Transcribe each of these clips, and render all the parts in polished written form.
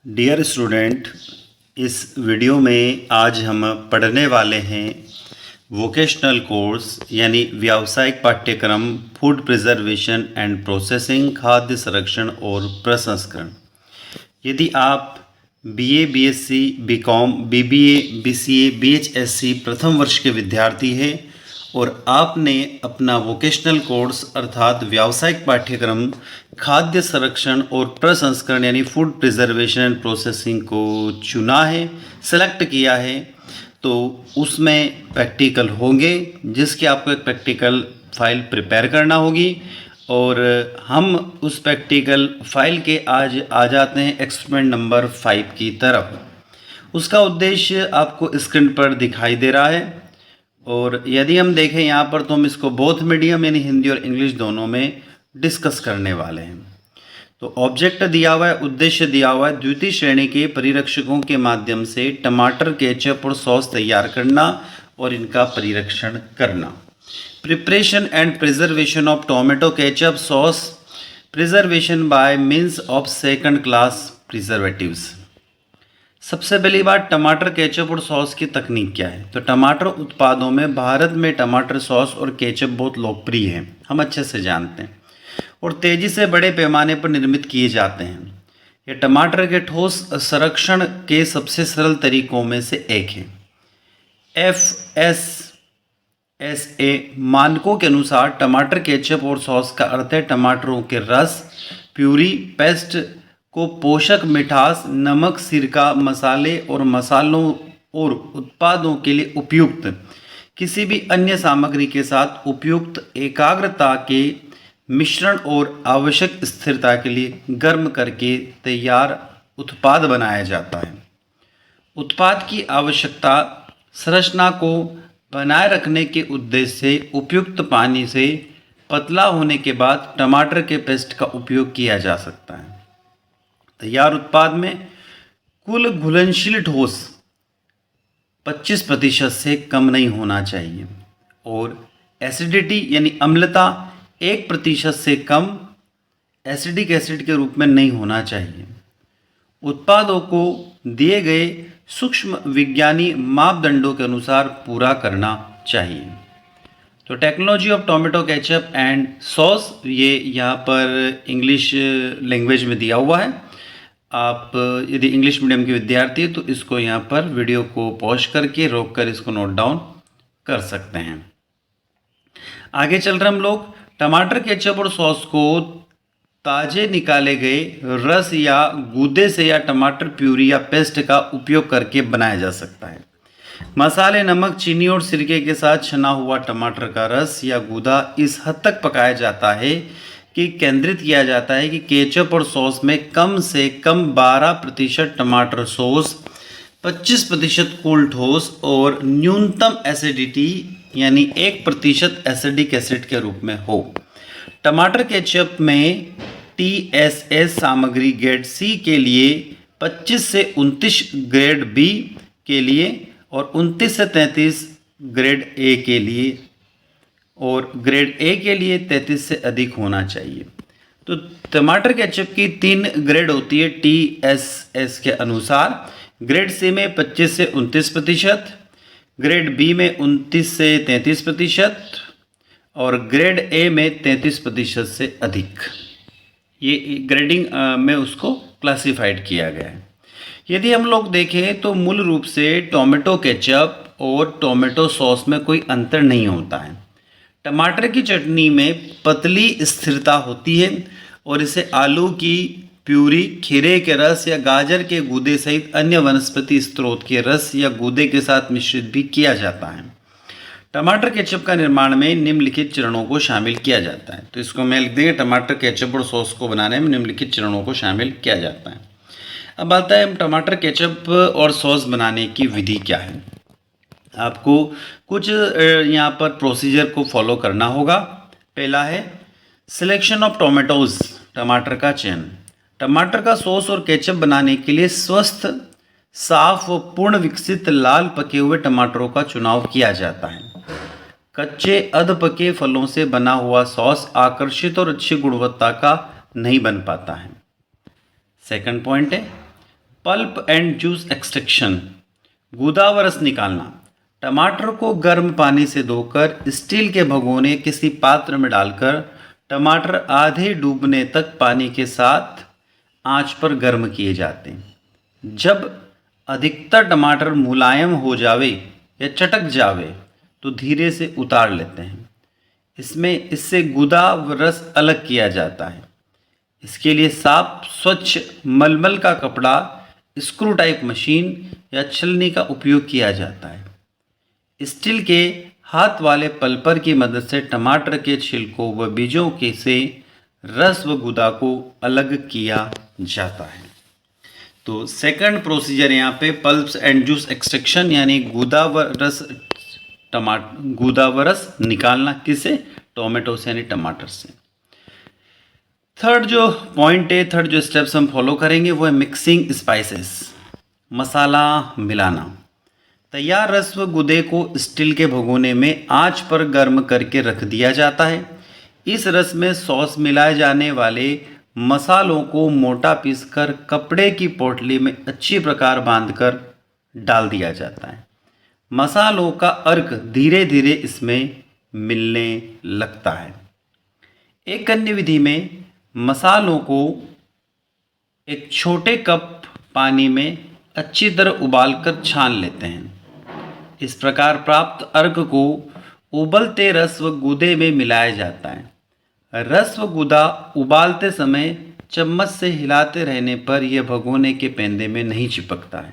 Dear student, इस video में आज हम पढ़ने वाले हैं वोकेशनल कोर्स यानी व्यावसायिक पाठ्यक्रम फूड प्रिजर्वेशन एंड प्रोसेसिंग, खाद्य संरक्षण और प्रसंस्करण। यदि आप BA, BSc, BCom, BBA, BCA, बीएचएससी प्रथम वर्ष के विद्यार्थी हैं और आपने अपना वोकेशनल कोर्स अर्थात व्यावसायिक पाठ्यक्रम खाद्य संरक्षण और प्रसंस्करण यानी फूड प्रिजर्वेशन एंड प्रोसेसिंग को चुना है, सेलेक्ट किया है, तो उसमें प्रैक्टिकल होंगे जिसकी आपको एक प्रैक्टिकल फाइल प्रिपेयर करना होगी। और हम उस प्रैक्टिकल फाइल के आज आ जाते हैं एक्सपेरिमेंट नंबर 5 की तरफ। उसका उद्देश्य आपको स्क्रीन पर दिखाई दे रहा है और यदि हम देखें यहाँ पर तो हम इसको बोथ मीडियम यानी हिंदी और इंग्लिश दोनों में डिस्कस करने वाले हैं। तो ऑब्जेक्ट दिया हुआ है, उद्देश्य दिया हुआ है, द्वितीय श्रेणी के परिरक्षकों के माध्यम से टमाटर, केचप और सॉस तैयार करना और इनका परिरक्षण करना। Preparation and preservation of tomato ketchup sauce, preservation bye means of second class preservatives. सबसे पहली बात, टमाटर, केचप और सॉस की तकनीक क्या है। तो टमाटर उत्पादों में भारत में टमाटर सॉस और केचप बहुत लोकप्रिय हैं, हम अच्छे से जानते हैं, और तेज़ी से बड़े पैमाने पर निर्मित किए जाते हैं। ये टमाटर के ठोस संरक्षण के सबसे सरल तरीकों में से एक है। FSSA मानकों के अनुसार टमाटर, केचप और सॉस का अर्थ है टमाटरों के रस, प्यूरी, पेस्ट को पोषक, मिठास, नमक, सिरका, मसाले और मसालों और उत्पादों के लिए उपयुक्त किसी भी अन्य सामग्री के साथ उपयुक्त एकाग्रता के मिश्रण और आवश्यक स्थिरता के लिए गर्म करके तैयार उत्पाद बनाया जाता है। उत्पाद की आवश्यकता संरचना को बनाए रखने के उद्देश्य से उपयुक्त पानी से पतला होने के बाद टमाटर के पेस्ट का उपयोग किया जा सकता है। तैयार उत्पाद में कुल घुलनशील ठोस 25% से कम नहीं होना चाहिए और एसिडिटी यानी अम्लता 1% से कम एसिडिक एसिड के रूप में नहीं होना चाहिए। उत्पादों को दिए गए सूक्ष्म विज्ञानी मापदंडों के अनुसार पूरा करना चाहिए। तो technology of tomato ketchup and sauce, ये यहाँ पर इंग्लिश लैंग्वेज में दिया हुआ है। आप यदि इंग्लिश मीडियम के विद्यार्थी हैं तो इसको यहाँ पर वीडियो को पॉज करके रोक कर इसको नोट डाउन कर सकते हैं। आगे चल रहे हम लोग, टमाटर, केचप और सॉस को ताजे निकाले गए रस या गूदे से या टमाटर प्यूरी या पेस्ट का उपयोग करके बनाया जा सकता है। मसाले, नमक, चीनी और सिरके के साथ छना हुआ टमाटर का रस या गूदा इस हद तक पकाया जाता है कि केंद्रित किया जाता है कि केचप और सॉस में कम से कम 12% टमाटर सॉस, 25% कुल ठोस और न्यूनतम एसिडिटी यानी 1% एसिडिक एसिड के रूप में हो। टमाटर केचप में TSS सामग्री ग्रेड C के लिए 25 से 29 ग्रेड B के लिए और 29 से 33 ग्रेड A के लिए और ग्रेड A के लिए 33 से अधिक होना चाहिए। तो टमाटर केचप की 3 ग्रेड होती है TSS के अनुसार। ग्रेड C में 25 से 29%, ग्रेड B में 29 से 33% और ग्रेड A में 33% से अधिक। ये ग्रेडिंग में उसको क्लासिफाइड किया गया है। यदि हम लोग देखें तो मूल रूप से टोमेटो केचप और टोमेटो सॉस में कोई अंतर नहीं होता है। टमाटर की चटनी में पतली स्थिरता होती है और इसे आलू की प्यूरी, खीरे के रस या गाजर के गूदे सहित अन्य वनस्पति स्रोत के रस या गूदे के साथ मिश्रित भी किया जाता है। टमाटर केचप का निर्माण में निम्नलिखित चरणों को शामिल किया जाता है। तो इसको मैं लिख देंगे, टमाटर केचप और सॉस को बनाने में निम्नलिखित चरणों को शामिल किया जाता है। अब आता है टमाटर केचप और सॉस बनाने की विधि क्या है। आपको कुछ यहाँ पर प्रोसीजर को फॉलो करना होगा। पहला है सिलेक्शन ऑफ टोमेटोज, टमाटर का चयन। टमाटर का सॉस और केचप बनाने के लिए स्वस्थ, साफ व पूर्ण विकसित लाल पके हुए टमाटरों का चुनाव किया जाता है। कच्चे अध पके फलों से बना हुआ सॉस आकर्षित और अच्छी गुणवत्ता का नहीं बन पाता है। सेकंड पॉइंट है पल्प एंड जूस एक्सट्रैक्शन, गूदा व रस निकालना। टमाटर को गर्म पानी से धोकर स्टील के भगोने किसी पात्र में डालकर टमाटर आधे डूबने तक पानी के साथ आंच पर गर्म किए जाते हैं। जब अधिकतर टमाटर मुलायम हो जावे या चटक जावे तो धीरे से उतार लेते हैं। इससे गूदा व रस अलग किया जाता है। इसके लिए साफ स्वच्छ मलमल का कपड़ा, स्क्रू टाइप मशीन या छलनी का उपयोग किया जाता है। स्टील के हाथ वाले पल्पर की मदद से टमाटर के छिलकों व बीजों के से रस व गूदा को अलग किया जाता है। तो सेकंड प्रोसीजर यहाँ पे पल्प्स एंड जूस एक्सट्रैक्शन यानी गूदा व रस निकालना, किसे? टोमेटो से यानी टमाटर से। थर्ड जो पॉइंट है, थर्ड जो स्टेप्स हम फॉलो करेंगे वो है मिक्सिंग स्पाइसेस, मसाला मिलाना। तैयार रस व गूदे को स्टील के भगोने में आंच पर गर्म करके रख दिया जाता है। इस रस में सॉस मिलाए जाने वाले मसालों को मोटा पीसकर कपड़े की पोटली में अच्छी प्रकार बांधकर डाल दिया जाता है। मसालों का अर्क धीरे धीरे इसमें मिलने लगता है। एक अन्य विधि में मसालों को एक छोटे कप पानी में अच्छी तरह उबालकर छान लेते हैं। इस प्रकार प्राप्त अर्क को उबलते रस व गूदे में मिलाया जाता है। रस व गूदा उबालते समय चम्मच से हिलाते रहने पर यह भगोने के पेंदे में नहीं चिपकता है।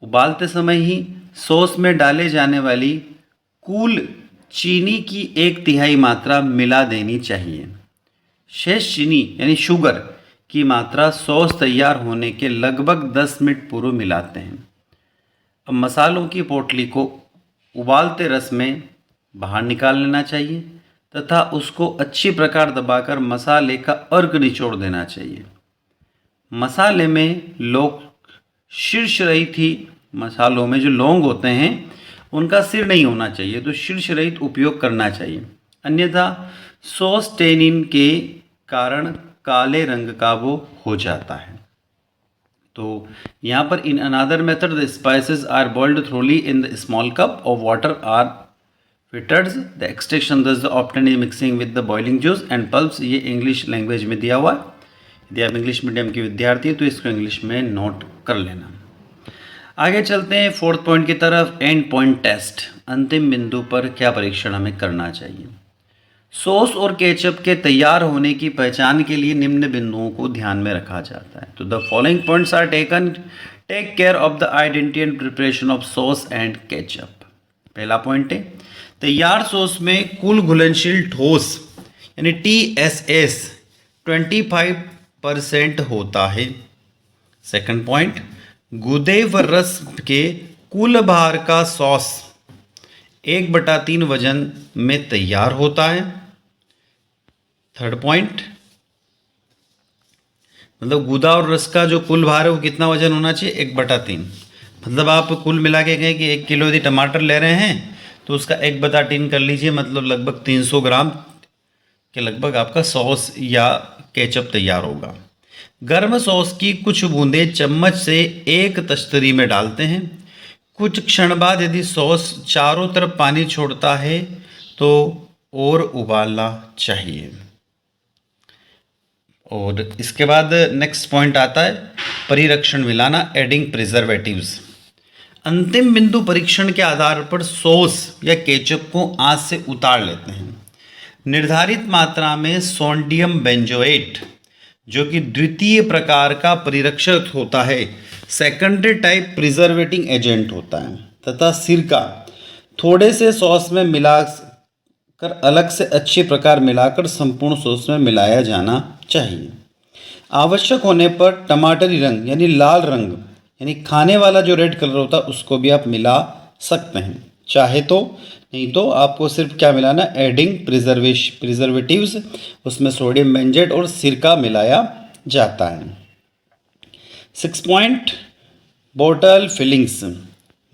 उबालते समय ही सॉस में डाले जाने वाली कुल चीनी की 1/3 मात्रा मिला देनी चाहिए। शेष चीनी यानी शुगर की मात्रा सॉस तैयार होने के लगभग 10 मिनट पूर्व मिलाते हैं। अब मसालों की पोटली को उबालते रस में बाहर निकाल लेना चाहिए तथा उसको अच्छी प्रकार दबाकर मसाले का अर्क निचोड़ देना चाहिए। मसाले में शीर्ष रहित ही, मसालों में जो लौंग होते हैं उनका सिर नहीं होना चाहिए, तो शीर्ष रहित उपयोग करना चाहिए, अन्यथा सॉस टेनिन के कारण काले रंग का वो हो जाता है। तो यहाँ पर in another method the spices are boiled thoroughly in the small cup of water are filters the extraction thus obtain mixing with the boiling juice and pulps. ये इंग्लिश लैंग्वेज में दिया हुआ है। यदि आप इंग्लिश मीडियम के विद्यार्थी हैं तो इसको इंग्लिश में नोट कर लेना। आगे चलते हैं फोर्थ पॉइंट की तरफ, एंड पॉइंट टेस्ट। अंतिम बिंदु पर क्या परीक्षण हमें करना चाहिए? सॉस और केचप के तैयार होने की पहचान के लिए निम्न बिंदुओं को ध्यान में रखा जाता है। तो the following points are take care of the identity and preparation of sauce and ketchup. पहला पॉइंट है, तैयार सॉस में कुल घुलनशील ठोस यानी TSS 25% होता है। सेकंड पॉइंट, गूदे व रस के कुल भार का सॉस 1/3 वजन में तैयार होता है। थर्ड पॉइंट, मतलब गूदा और रस का जो कुल भार है वो कितना वजन होना चाहिए? 1/3। मतलब आप कुल मिला के कहें कि 1 किलो यदि टमाटर ले रहे हैं तो उसका 1/3 कर लीजिए, मतलब लगभग 300 ग्राम के लगभग आपका सॉस या केचप तैयार होगा। गर्म सॉस की कुछ बूंदें चम्मच से एक तश्तरी में डालते हैं। कुछ क्षण बाद यदि सॉस चारों तरफ पानी छोड़ता है तो और उबालना चाहिए। और इसके बाद नेक्स्ट पॉइंट आता है परिरक्षण मिलाना, एडिंग प्रिजर्वेटिव्स। अंतिम बिंदु परीक्षण के आधार पर सॉस या केचप को आंच से उतार लेते हैं। निर्धारित मात्रा में सोडियम बेंजोएट जो कि द्वितीय प्रकार का परिरक्षक होता है, सेकेंडरी टाइप प्रिजर्वेटिंग एजेंट होता है, तथा सिरका थोड़े से सॉस में मिलाकर अलग से अच्छे प्रकार मिलाकर संपूर्ण सॉस में मिलाया जाना चाहिए। आवश्यक होने पर टमाटरी रंग यानी लाल रंग यानी खाने वाला जो रेड कलर होता है उसको भी आप मिला सकते हैं चाहे तो, नहीं तो आपको सिर्फ क्या मिलाना, एडिंग प्रिजर्वेटिव्स, उसमें सोडियम बेंजेट और सिरका मिलाया जाता है। 6 पॉइंट, बोतल फिलिंग्स,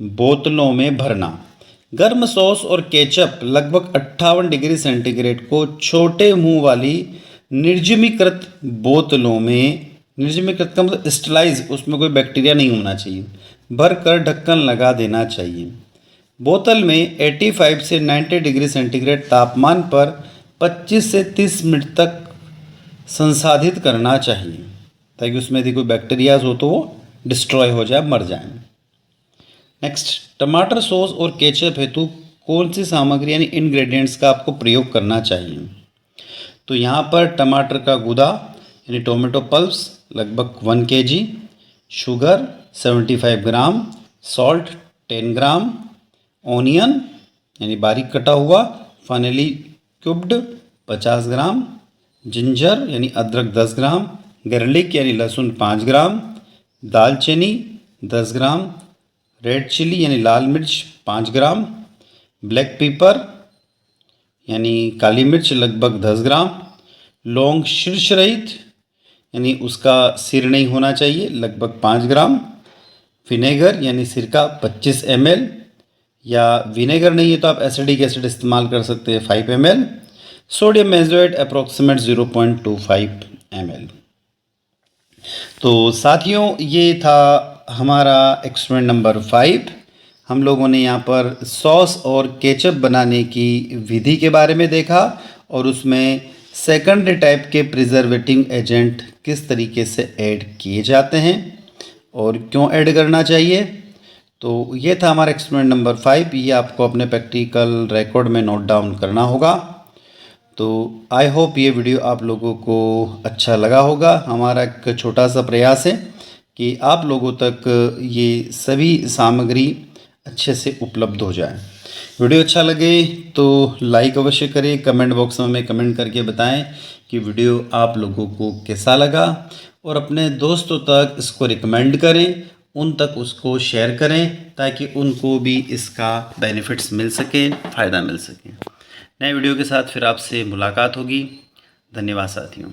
बोतलों में भरना। गर्म सॉस और केचप लगभग 58 डिग्री सेंटीग्रेड को छोटे मुंह वाली निर्जमीकृत बोतलों में निर्जमीकृत का मतलब स्टरलाइज, उसमें कोई बैक्टीरिया नहीं होना चाहिए। भर कर ढक्कन लगा देना चाहिए। बोतल में 85 से 90 डिग्री सेंटीग्रेड तापमान पर 25 से 30 मिनट तक संसाधित करना चाहिए, ताकि उसमें यदि कोई बैक्टीरियाज हो तो वो डिस्ट्रॉय हो जाए, मर जाए। नेक्स्ट, टमाटर सॉस और केचप हेतु कौन सी सामग्री यानी इंग्रेडिएंट्स का आपको प्रयोग करना चाहिए? तो यहाँ पर टमाटर का गूदा यानी टोमेटो पल्प्स लगभग 1 kg, शुगर 75 ग्राम, सॉल्ट 10 ग्राम, ऑनियन यानी बारीक कटा हुआ, फाइनली क्यूब्ड 50 ग्राम, जिंजर यानी अदरक 10 ग्राम, गार्लिक यानी लहसुन 5 ग्राम, दालचीनी 10 ग्राम, रेड चिली यानी लाल मिर्च 5 ग्राम, ब्लैक पेपर यानी काली मिर्च लगभग 10 ग्राम, लौंग शीर्ष रहित यानी उसका सिर नहीं होना चाहिए लगभग 5 ग्राम, विनेगर यानी सिरका 25 ml, या विनेगर नहीं है तो आप एसिडिक एसिड इस्तेमाल कर सकते हैं 5 ml, सोडियम मेजोएट अप्रोक्सीमेट 0.25 ml। तो साथियों, ये था हमारा एक्सपेरिमेंट नंबर 5। हम लोगों ने यहाँ पर सॉस और केचप बनाने की विधि के बारे में देखा और उसमें सेकेंडरी टाइप के प्रिजर्वेटिंग एजेंट किस तरीके से ऐड किए जाते हैं और क्यों ऐड करना चाहिए। तो ये था हमारा एक्सपेरिमेंट नंबर 5। ये आपको अपने प्रैक्टिकल रिकॉर्ड में नोट डाउन करना होगा। तो आई होप ये वीडियो आप लोगों को अच्छा लगा होगा। हमारा एक छोटा सा प्रयास है कि आप लोगों तक ये सभी सामग्री अच्छे से उपलब्ध हो जाए। वीडियो अच्छा लगे तो लाइक अवश्य करें, कमेंट बॉक्स में हमें कमेंट करके बताएं कि वीडियो आप लोगों को कैसा लगा, और अपने दोस्तों तक इसको रिकमेंड करें, उन तक उसको शेयर करें ताकि उनको भी इसका बेनिफिट्स मिल सके, फ़ायदा मिल सके। नए वीडियो के साथ फिर आपसे मुलाकात होगी। धन्यवाद साथियों।